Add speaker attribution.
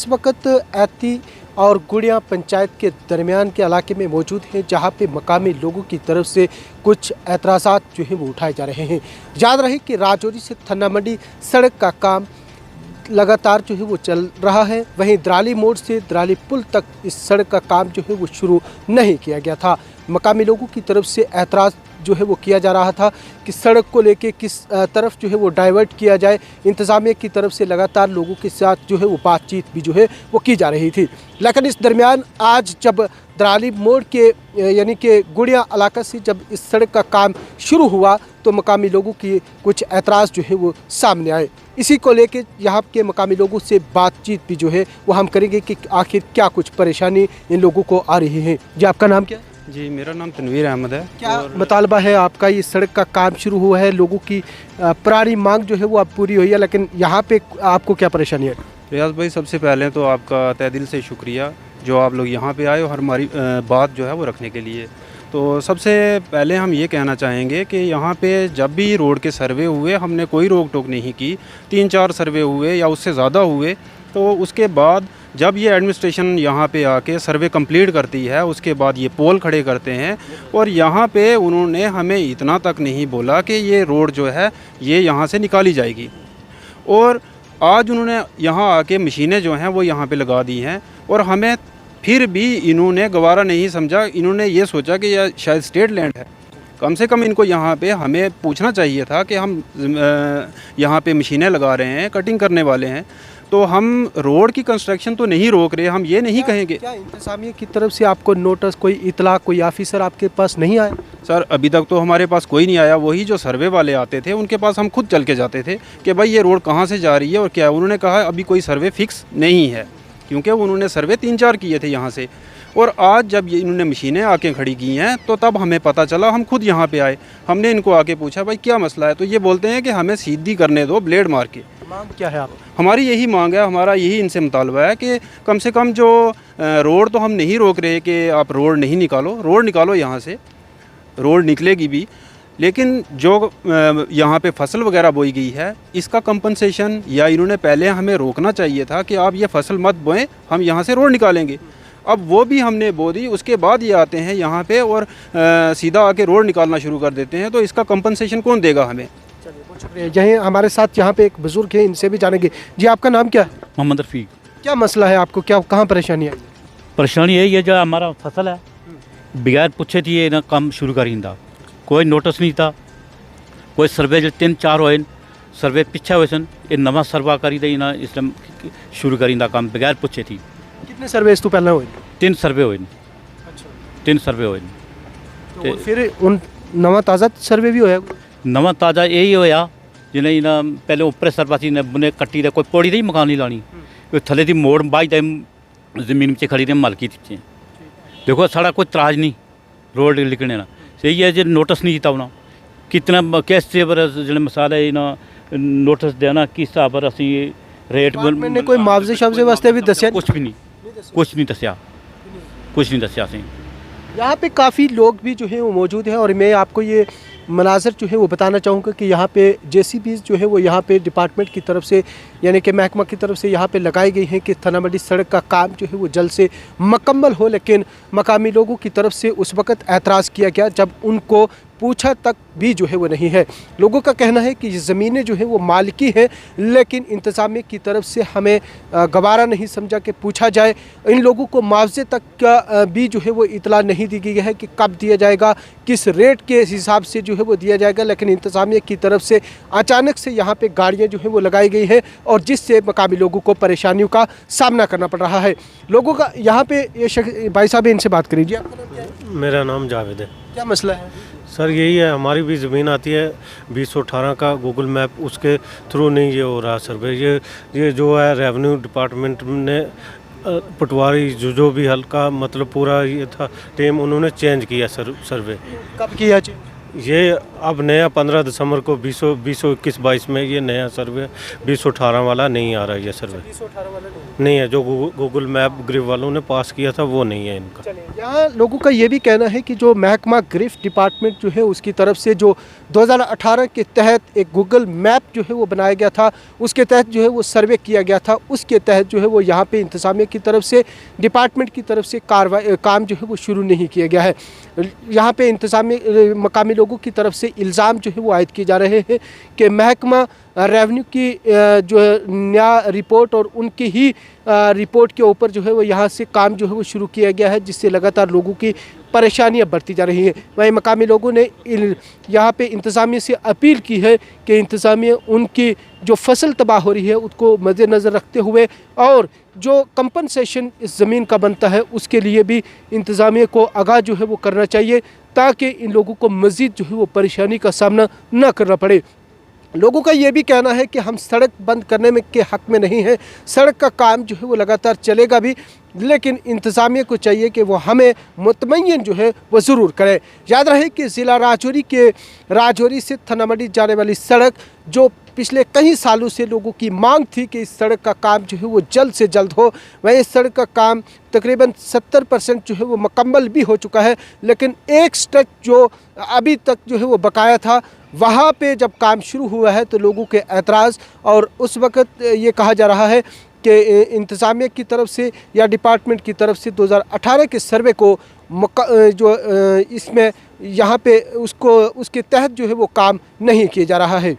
Speaker 1: इस वक्त ऐती और गुड़िया पंचायत के दरमियान के इलाके में मौजूद हैं, जहां पे मकामी लोगों की तरफ से कुछ एतराज़ात जो हैं वो उठाए जा रहे हैं। याद रहे कि राजौरी से थन्ना मंडी सड़क का काम लगातार जो है वो चल रहा है। वहीं दराली मोड़ से दराली पुल तक इस सड़क का काम जो है वो शुरू नहीं किया गया था। मकामी लोगों की तरफ से एतराज़ जो है वो किया जा रहा था कि सड़क को लेके किस तरफ जो है वो डाइवर्ट किया जाए। इंतज़ामिया की तरफ से लगातार लोगों के साथ जो है वो बातचीत भी जो है वो की जा रही थी। लेकिन इस दरमियान आज जब दराली मोड़ के यानी कि गुड़िया इलाका से जब इस सड़क का काम शुरू हुआ तो मकामी लोगों की कुछ एतराज़ जो है वो सामने आए। इसी को लेके यहाँ के मकामी लोगों से बातचीत भी जो है वो हम करेंगे कि आखिर क्या कुछ परेशानी इन लोगों को आ रही है। जी, आपका नाम क्या है?
Speaker 2: जी, मेरा नाम तनवीर अहमद है।
Speaker 1: क्या मुतालबा है आपका? ये सड़क का काम शुरू हुआ है, लोगों की पुरानी मांग जो है वो अब पूरी हुई है, लेकिन यहाँ पे आपको क्या परेशानी है?
Speaker 2: रियाज भाई, सबसे पहले तो आपका तहे दिल से शुक्रिया जो आप लोग यहाँ पे आए और हमारी बात जो है वो रखने के लिए। तो सबसे पहले हम ये कहना चाहेंगे कि यहाँ पे जब भी रोड के सर्वे हुए हमने कोई रोक टोक नहीं की। 3-4 सर्वे हुए या उससे ज़्यादा हुए, तो उसके बाद जब ये एडमिनिस्ट्रेशन यहाँ पे आके सर्वे कंप्लीट करती है उसके बाद ये पोल खड़े करते हैं। और यहाँ पे उन्होंने हमें इतना तक नहीं बोला कि ये रोड जो है ये यहाँ से निकाली जाएगी। और आज उन्होंने यहाँ आके मशीनें जो हैं वो यहाँ पे लगा दी हैं और हमें फिर भी इन्होंने गवारा नहीं समझा। इन्होंने ये सोचा कि यह शायद स्टेट लैंड है। कम से कम इनको यहाँ पे हमें पूछना चाहिए था कि हम यहाँ पे मशीनें लगा रहे हैं, कटिंग करने वाले हैं, तो हम रोड की कंस्ट्रक्शन तो नहीं रोक रहे। हम ये नहीं कहेंगे।
Speaker 1: क्या इंतज़ामिया की तरफ से आपको नोटिस, कोई इतला, कोई ऑफिसर आपके पास नहीं आया?
Speaker 2: सर, अभी तक तो हमारे पास कोई नहीं आया। वही जो सर्वे वाले आते थे उनके पास हम खुद चल के जाते थे कि भाई ये रोड कहाँ से जा रही है और क्या है। उन्होंने कहा अभी कोई सर्वे फिक्स नहीं है, क्योंकि उन्होंने सर्वे 3-4 किए थे यहाँ से। और आज जब ये इन्होंने मशीनें आके खड़ी की हैं तो तब हमें पता चला। हम खुद यहाँ पे आए, हमने इनको आके पूछा भाई क्या मसला है, तो ये बोलते हैं कि हमें सीधी करने दो ब्लेड मार के।
Speaker 1: मांग क्या है आप?
Speaker 2: हमारी यही मांग है, हमारा यही इनसे मुतालबा है कि कम से कम जो रोड तो हम नहीं रोक रहे कि आप रोड नहीं निकालो, रोड निकालो यहाँ से, रोड निकलेगी भी, लेकिन जो यहाँ पे फसल वगैरह बोई गई है इसका कंपनसेशन या इन्होंने पहले हमें रोकना चाहिए था कि आप ये फसल मत बोएं, हम यहाँ से रोड निकालेंगे। अब वो भी हमने बो दी, उसके बाद ये आते हैं यहाँ पे और सीधा आके रोड निकालना शुरू कर देते हैं। तो इसका कंपनसेशन कौन देगा हमें?
Speaker 1: चलिए, बहुत शुक्रिया। यहीं हमारे साथ यहाँ पे एक बुजुर्ग है, इनसे भी जानेंगे। जी, आपका नाम क्या है?
Speaker 3: मोहम्मद रफ़ीक।
Speaker 1: क्या मसला है आपको? क्या कहाँ परेशानी है?
Speaker 3: परेशानी यही है जो हमारा फसल है बगैर पूछे थी ये ना काम शुरू करी था, कोई नोटिस नहीं था, कोई सर्वे जो 3-4 होए सर्वे पिछा हुए सन, ये नवा सर्वा करी था ना इसलिए शुरू करी था काम बगैर पूछे थी।
Speaker 1: कितने सर्वे इस तो पहले हुए?
Speaker 3: 3 सर्वे हुए।
Speaker 1: अच्छा,
Speaker 3: 3 सर्वे हुए।
Speaker 1: तो फिर उन नवा ताज़ा सर्वे भी होया?
Speaker 3: नवा ताज़ा यही होया जिन्हें ना पहले ऊपर सरपासी ने बुने कट्टी दे कोई पौड़ी नहीं मकान नहीं लानी, थले थी मोड़ बाई टाइम जमीन में खड़ी ने मालकी थी। देखो साड़ा कोई तराज नहीं रोड लिखने ना सही है जो नोटिस नहीं दिता उन्हें कितना किस पर जो मसाला है ना नोटिस देना किस हिसाब पर असी रेट
Speaker 1: मैंने कोई मुआवजे शावजे वास्ते भी दसिया?
Speaker 3: कुछ भी नहीं, कुछ नहीं दसिया, कुछ नहीं दसिया सी।
Speaker 1: यहाँ पे काफ़ी लोग भी जो है वो मौजूद हैं और मैं आपको ये मनाजर जो है वो बताना चाहूँगा कि यहाँ पे JCBs जो है वो यहाँ पे डिपार्टमेंट की तरफ से यानी कि महकमा की तरफ से यहाँ पे लगाई गई हैं कि थन्ना मंडी सड़क का काम जो है वो जल्द से मुकम्मल हो। लेकिन मकामी लोगों की तरफ से उस वक़्त एतराज़ किया गया जब उनको पूछा तक भी जो है वो नहीं है। लोगों का कहना है कि ये ज़मीनें जो है वो मालिकी है, लेकिन इंतज़ामिया की तरफ से हमें गवारा नहीं समझा कि पूछा जाए। इन लोगों को मुआवजे तक का भी जो है वो इतला नहीं दी गई है कि कब दिया जाएगा, किस रेट के हिसाब से जो है वो दिया जाएगा। लेकिन इंतज़ामिया की तरफ से अचानक से यहाँ पे गाड़ियाँ जो है वो लगाई गई हैं और जिससे मकामी लोगों को परेशानियों का सामना करना पड़ रहा है। लोगों का यहाँ पे ये भाई साहब इनसे बात करिए। आपका नाम क्या है?
Speaker 4: मेरा नाम जावेद है।
Speaker 1: क्या मसला है?
Speaker 4: सर यही है, हमारी भी ज़मीन आती है 2018 का गूगल मैप, उसके थ्रू नहीं ये हो रहा सर्वे। ये जो है रेवेन्यू डिपार्टमेंट ने पटवारी जो भी हल्का मतलब पूरा ये था टीम उन्होंने चेंज किया सर्वे।
Speaker 1: कब किया?
Speaker 4: ये अब नया 15 दिसंबर को 2021-22 में ये नया सर्वे 2018 वाला नहीं आ रहा है। ये सर्वे
Speaker 1: 2018 वाला
Speaker 4: नहीं है, जो गूगल मैप ग्रिफ वालों ने पास किया था वो नहीं है इनका।
Speaker 1: चलिए, यहाँ लोगों का ये भी कहना है कि जो महकमा ग्रिफ डिपार्टमेंट जो है उसकी तरफ से जो 2018 के तहत एक गूगल मैप जो है वो बनाया गया था, उसके तहत जो है वो सर्वे किया गया था, उसके तहत जो है वो यहाँ पे इंतज़ामिया की तरफ से, डिपार्टमेंट की तरफ से काम जो है वो शुरू नहीं किया गया है। यहाँ पे इंतज़ामिया मकामी लोगों की तरफ से इल्ज़ाम जो है वो आयद किए जा रहे हैं कि महकमा रेवेन्यू की जो है न्याय रिपोर्ट और उनकी ही रिपोर्ट के ऊपर जो है वो यहाँ से काम जो है वो शुरू किया गया है, जिससे लगातार लोगों की परेशानियां बढ़ती जा रही हैं। वहीं मकामी लोगों ने यहाँ पे इंतज़ामिया से अपील की है कि इंतज़ामिया उनकी जो फसल तबाह हो रही है उसको मद्देनज़र रखते हुए और जो कंपनसेशन इस ज़मीन का बनता है उसके लिए भी इंतज़ामिया को आगाह जो है वो करना चाहिए, ताकि इन लोगों को मज़ीद जो है वो परेशानी का सामना न करना पड़े। लोगों का ये भी कहना है कि हम सड़क बंद करने में के हक़ में नहीं हैं, सड़क का काम जो है वो लगातार चलेगा भी, लेकिन इंतज़ामिया को चाहिए कि वो हमें मुतमय्यन जो है वो ज़रूर करें। याद रहे कि ज़िला राजौरी से थना मंडी जाने वाली सड़क जो पिछले कई सालों से लोगों की मांग थी कि इस सड़क का काम जो है वो जल्द से जल्द हो, वहीं इस सड़क का काम तकरीबन 70% जो है वो मुकम्मल भी हो चुका है, लेकिन एक स्टेप जो अभी तक जो है वो बकाया था, वहाँ पे जब काम शुरू हुआ है तो लोगों के एतराज़ और उस वक़्त ये कहा जा रहा है कि इंतज़ामिया की तरफ से या डिपार्टमेंट की तरफ से 2018 के सर्वे को जो इसमें यहाँ पे उसके तहत जो है वो काम नहीं किया जा रहा है।